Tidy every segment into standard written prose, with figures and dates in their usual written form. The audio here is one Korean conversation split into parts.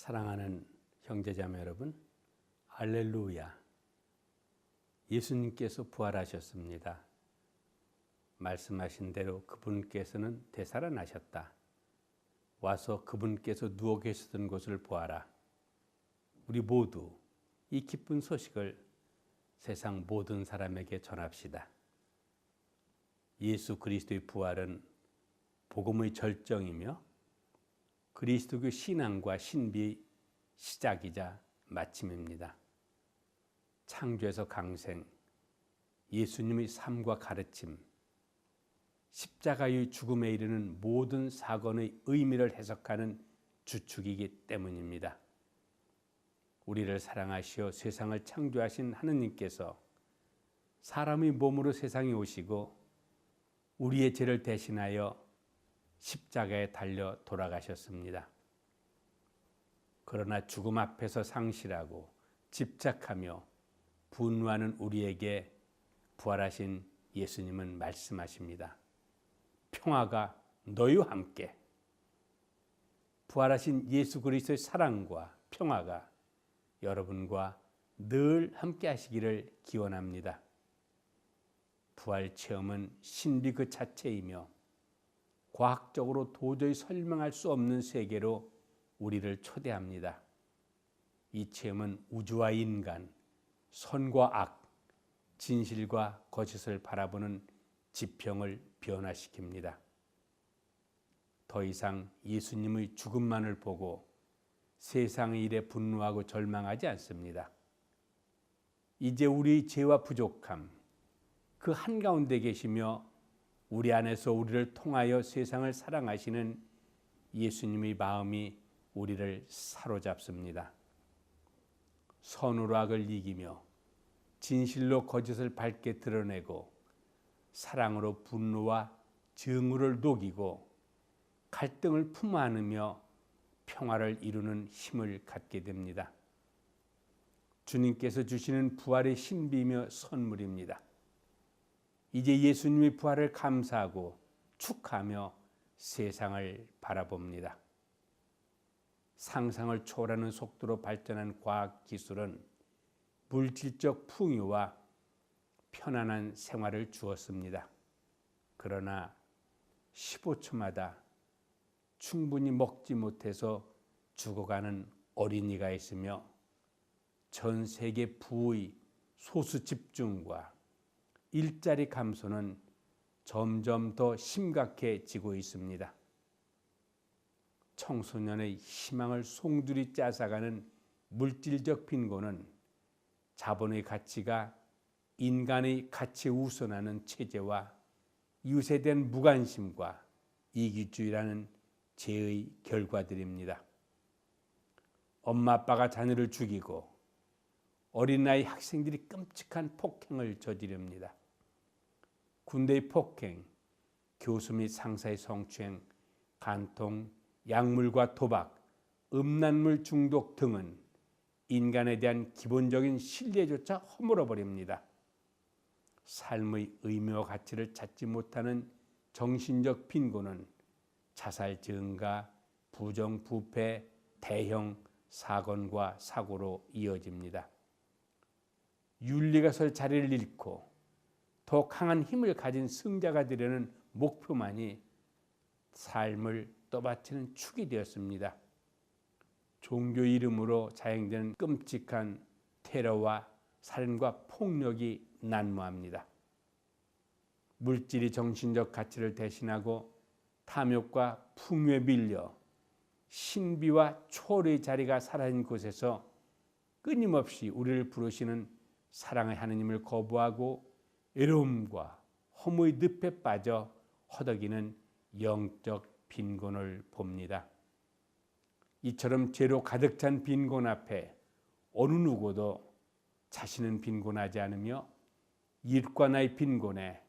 사랑하는 형제자매 여러분, 할렐루야. 예수님께서 부활하셨습니다. 말씀하신 대로 그분께서는 되살아나셨다. 와서 그분께서 누워 계시던 곳을 보아라. 우리 모두 이 기쁜 소식을 세상 모든 사람에게 전합시다. 예수 그리스도의 부활은 복음의 절정이며 그리스도교 신앙과 신비의 시작이자 마침입니다. 창조에서 강생, 예수님의 삶과 가르침, 십자가의 죽음에 이르는 모든 사건의 의미를 해석하는 주축이기 때문입니다. 우리를 사랑하시어 세상을 창조하신 하느님께서 사람의 몸으로 세상에 오시고 우리의 죄를 대신하여 십자가에 달려 돌아가셨습니다. 그러나 죽음 앞에서 상실하고 집착하며 분노하는 우리에게 부활하신 예수님은 말씀하십니다. 평화가 너희와 함께. 부활하신 예수 그리스도의 사랑과 평화가 여러분과 늘 함께 하시기를 기원합니다. 부활 체험은 신비 그 자체이며 과학적으로 도저히 설명할 수 없는 세계로 우리를 초대합니다. 이 체험은 우주와 인간, 선과 악, 진실과 거짓을 바라보는 지평을 변화시킵니다. 더 이상 예수님의 죽음만을 보고 세상의 일에 분노하고 절망하지 않습니다. 이제 우리의 죄와 부족함, 그 한가운데 계시며 우리 안에서 우리를 통하여 세상을 사랑하시는 예수님의 마음이 우리를 사로잡습니다. 선으로 악을 이기며 진실로 거짓을 밝게 드러내고 사랑으로 분노와 증오를 녹이고 갈등을 품 안으며 평화를 이루는 힘을 갖게 됩니다. 주님께서 주시는 부활의 신비며 선물입니다. 이제 예수님의 부활을 감사하고 축하하며 세상을 바라봅니다. 상상을 초월하는 속도로 발전한 과학기술은 물질적 풍요와 편안한 생활을 주었습니다. 그러나 15초마다 충분히 먹지 못해서 죽어가는 어린이가 있으며 전 세계 부의 소수 집중과 일자리 감소는 점점 더 심각해지고 있습니다. 청소년의 희망을 송두리 짜사가는 물질적 빈곤은 자본의 가치가 인간의 가치에 우선하는 체제와 이웃에 대한 무관심과 이기주의라는 죄의 결과들입니다. 엄마 아빠가 자녀를 죽이고 어린 나이 학생들이 끔찍한 폭행을 저지릅니다. 군대의 폭행, 교수 및 상사의 성추행, 간통, 약물과 도박, 음란물 중독 등은 인간에 대한 기본적인 신뢰조차 허물어버립니다. 삶의 의미와 가치를 찾지 못하는 정신적 빈곤은 자살 증가, 부정부패, 대형 사건과 사고로 이어집니다. 윤리가 설 자리를 잃고 더 강한 힘을 가진 승자가 되려는 목표만이 삶을 떠받치는 축이 되었습니다. 종교 이름으로 자행되는 끔찍한 테러와 살인과 폭력이 난무합니다. 물질이 정신적 가치를 대신하고 탐욕과 풍요에 밀려 신비와 초월의 자리가 사라진 곳에서 끊임없이 우리를 부르시는 사랑의 하느님을 거부하고 외로움과 허무의 늪에 빠져 허덕이는 영적 빈곤을 봅니다. 이처럼 죄로 가득 찬 빈곤 앞에 어느 누구도 자신은 빈곤하지 않으며 이웃과 나의 빈곤에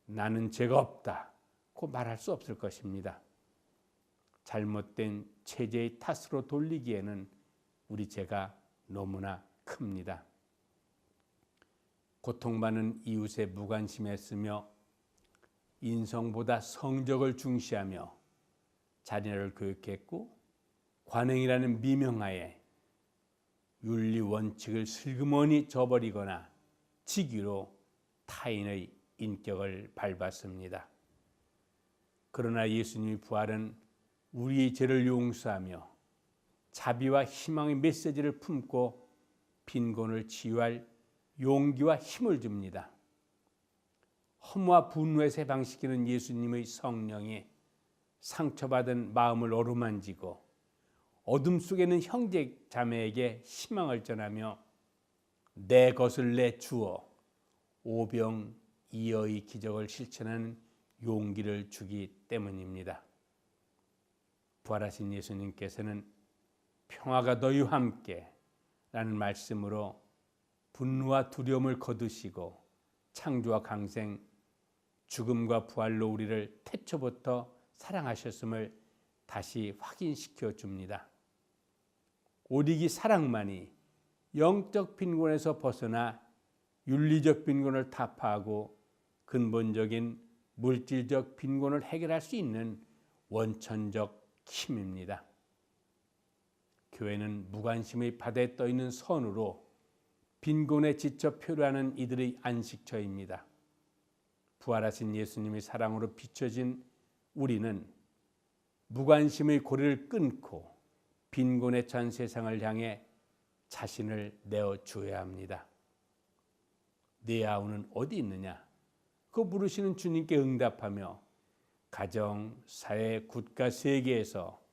나는 죄가 없다고 말할 수 없을 것입니다. 잘못된 체제의 탓으로 돌리기에는 우리 죄가 너무나 큽니다. 고통받는 이웃에 무관심했으며 인성보다 성적을 중시하며 자녀를 교육했고 관행이라는 미명하에 윤리 원칙을 슬그머니 저버리거나 직위로 타인의 인격을 밟았습니다. 그러나 예수님의 부활은 우리의 죄를 용서하며 자비와 희망의 메시지를 품고 빈곤을 치유할 용기와 힘을 줍니다. 허무와 분노에서 해방시키는 예수님의 성령이 상처받은 마음을 어루만지고 어둠 속에 있는 형제 자매에게 희망을 전하며 내 것을 내주어 오병이어의 기적을 실천하는 용기를 주기 때문입니다. 부활하신 예수님께서는 평화가 너희와 함께 라는 말씀으로 분노와 두려움을 거두시고 창조와 강생, 죽음과 부활로 우리를 태초부터 사랑하셨음을 다시 확인시켜 줍니다. 오직 이 사랑만이 영적 빈곤에서 벗어나 윤리적 빈곤을 타파하고 근본적인 물질적 빈곤을 해결할 수 있는 원천적 힘입니다. 교회는 무관심의 바다에 떠있는 선으로 빈곤에 지쳐 표류하는 이들의 안식처입니다. 부활하신 예수님의 사랑으로 비춰진 우리는 무관심의 고리를 끊고 빈곤에 찬 세상을 향해 자신을 내어주어야 합니다. 내 아우는 어디 있느냐? 그 부르시는 주님께 응답하며 가정, 사회, 국가, 세계에서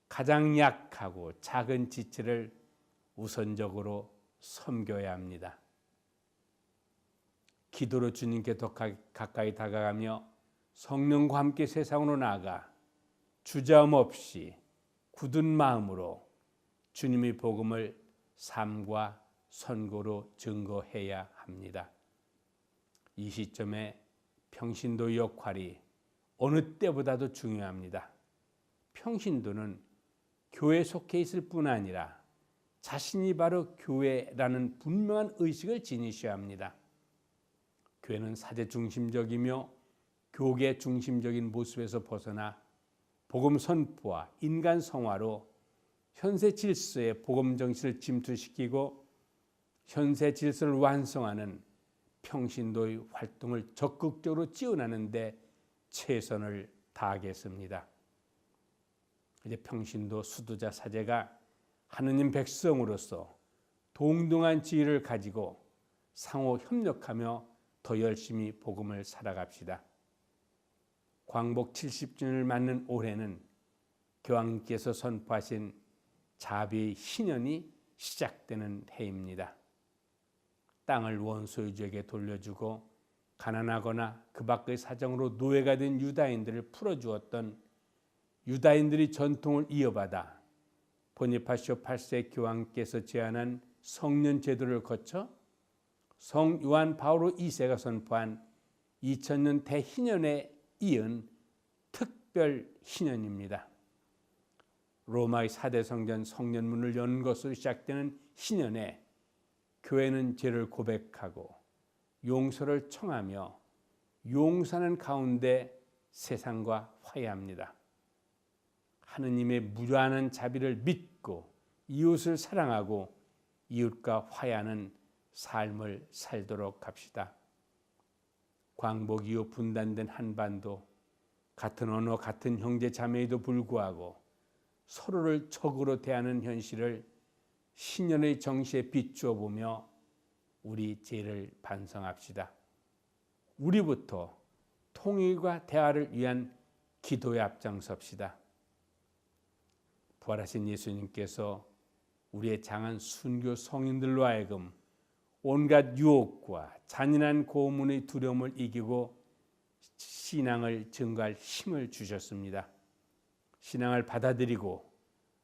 가장 약하고 작은 지체를 우선적으로 섬겨야 합니다. 기도로 주님께 더 가까이 다가가며 성령과 함께 세상으로 나아가 주저함 없이 굳은 마음으로 주님의 복음을 삶과 선고로 증거해야 합니다. 이 시점에 평신도의 역할이 어느 때보다도 중요합니다. 평신도는 교회에 속해 있을 뿐 아니라 자신이 바로 교회라는 분명한 의식을 지니셔야 합니다. 교회는 사제 중심적이며 교계 중심적인 모습에서 벗어나 복음 선포와 인간 성화로 현세 질서의 복음 정신을 침투시키고 현세 질서를 완성하는 평신도의 활동을 적극적으로 지원하는 데 최선을 다하겠습니다. 이제 평신도 수도자 사제가 하느님 백성으로서 동등한 지위를 가지고 상호 협력하며 더 열심히 복음을 살아갑시다. 광복 70주년을 맞는 올해는 교황님께서 선포하신 자비의 희년이 시작되는 해입니다. 땅을 원소유주에게 돌려주고 가난하거나 그 밖의 사정으로 노예가 된 유다인들을 풀어주었던 유다인들이 전통을 이어받아 보니파시오 8세 교황께서 제안한 성년 제도를 거쳐 성 요한 바오로 2세가 선포한 2000년 대희년에 이은 특별 희년입니다. 로마의 4대 성전 성년문을 여는 것으로 시작되는 희년에 교회는 죄를 고백하고 용서를 청하며 용서하는 가운데 세상과 화해합니다. 하느님의 무한한 자비를 믿고 이웃을 사랑하고 이웃과 화해하는 삶을 살도록 합시다. 광복 이후 분단된 한반도, 같은 언어, 같은 형제 자매에도 불구하고 서로를 적으로 대하는 현실을 신년의 정시에 비추어 보며 우리 죄를 반성합시다. 우리부터 통일과 대화를 위한 기도에 앞장섭시다. 부활하신 예수님께서 우리의 장한 순교 성인들로 하여금 온갖 유혹과 잔인한 고문의 두려움을 이기고 신앙을 증거할 힘을 주셨습니다. 신앙을 받아들이고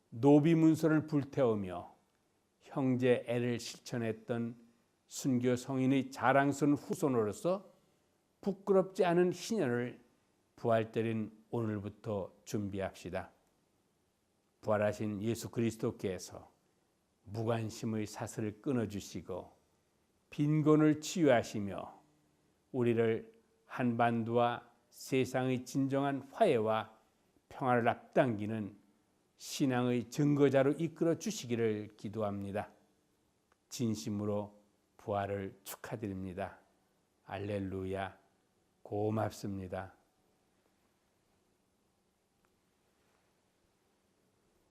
노비문서를 불태우며 형제 애를 실천했던 순교 성인의 자랑스러운 후손으로서 부끄럽지 않은 희년을 부활절인 오늘부터 준비합시다. 부활하신 예수 그리스도께서 무관심의 사슬을 끊어주시고 빈곤을 치유하시며 우리를 한반도와 세상의 진정한 화해와 평화를 앞당기는 신앙의 증거자로 이끌어 주시기를 기도합니다. 진심으로 부활을 축하드립니다. 알렐루야, 고맙습니다.